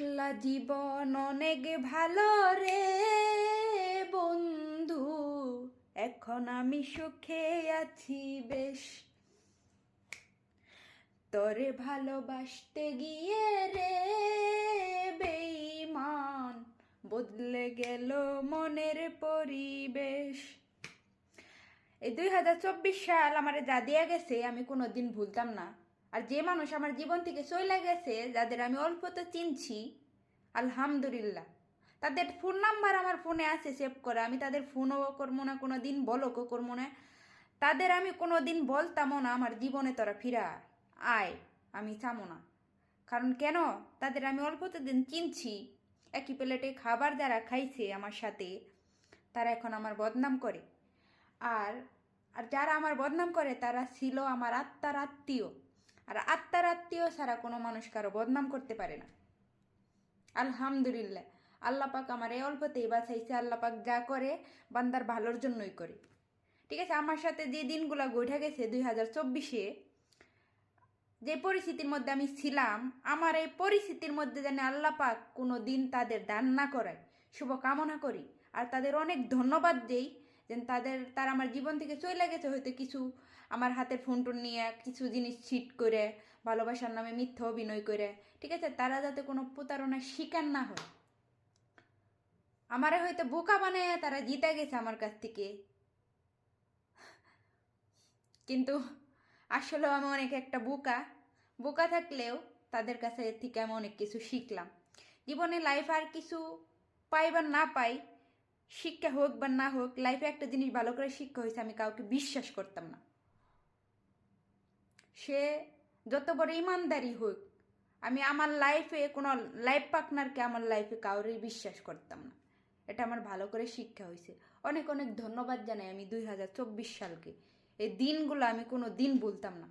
একলা জীবন অনেক ভালো রে বন্ধু, এখন আমি সুখে আছি বেশ। তোরে ভালোবাসতে গিয়ে রে বেঈমান, বদলে গেল মনের পরিবেশ। এই 2024 সাল আমারে যা দিয়ে গেছে আমি কোনোদিন ভুলতাম না। আর যে মানুষ আমার জীবন থেকে চলে গেছে, যাদের আমি অল্প তো চিনছি, আলহামদুলিল্লাহ, তাদের ফোন নাম্বার আমার ফোনে আছে সেভ করে। আমি তাদের ফোনও করবো না, কোনো দিন বলকও করবো না। তাদের আমি কোনো দিন বলতামও না আমার জীবনে তোরা ফিরা আয়, আমি চামো না। কারণ কেন, তাদের আমি অল্পতে দিন চিনছি। একই প্লেটে খাবার যারা খাইছে আমার সাথে, তারা এখন আমার বদনাম করে। আর আর যারা আমার বদনাম করে তারা ছিল আমার আত্মার আত্মীয়। আর আত্মার আত্মীয় ছাড়া কোনো মানুষ কারো বদনাম করতে পারে না। আলহামদুলিল্লাহ, আল্লাহ পাক আমার এই অল্পতেই বাঁচাইছে। আল্লাহ পাক যা করে বান্দার ভালোর জন্যই করে। ঠিক আছে, আমার সাথে যে দিনগুলো ঘটে গেছে 2024-এ, যে পরিস্থিতির মধ্যে আমি ছিলাম, আমার এই পরিস্থিতির মধ্যে যেন আল্লাহ পাক কোনো দিন তাদের দান না করায়, শুভ কামনা করি। আর তাদের অনেক ধন্যবাদ দেই যে তারা আমার জীবন থেকে চলে গেছে হয়তো কিছু আমার হাতের ফোন টোন নিয়ে কিছু জিনিস ছিট করে, ভালোবাসার নামে মিথ্যা অভিনয় করে। ঠিক আছে, তারা যাতে কোনো প্রতারণার শিকার না হয়। আমারে হয়তো বোকা বানায় তারা জিতে গেছে আমার কাছ থেকে, কিন্তু আসলেও আমি অনেক একটা বোকা। বোকা থাকলেও তাদের কাছে থেকে আমি অনেক কিছু শিখলাম। জীবনে লাইফ আর কিছু পাই বা না পাই, শিক্ষা হোক বা না হোক, লাইফে একটা জিনিস ভালো করে শিক্ষা হয়েছে, আমি কাউকে বিশ্বাস করতাম না। সে যত বড় ইমানদারি হোক, আমি আমার লাইফে কোনো লাইফ পার্টনারকে আমার লাইফে কাউরেই বিশ্বাস করতাম না। এটা আমার ভালো করে শিক্ষা হয়েছে। অনেক অনেক ধন্যবাদ জানাই আমি 2024 সালকে। এই দিনগুলো আমি কোনো দিন ভুলতাম না।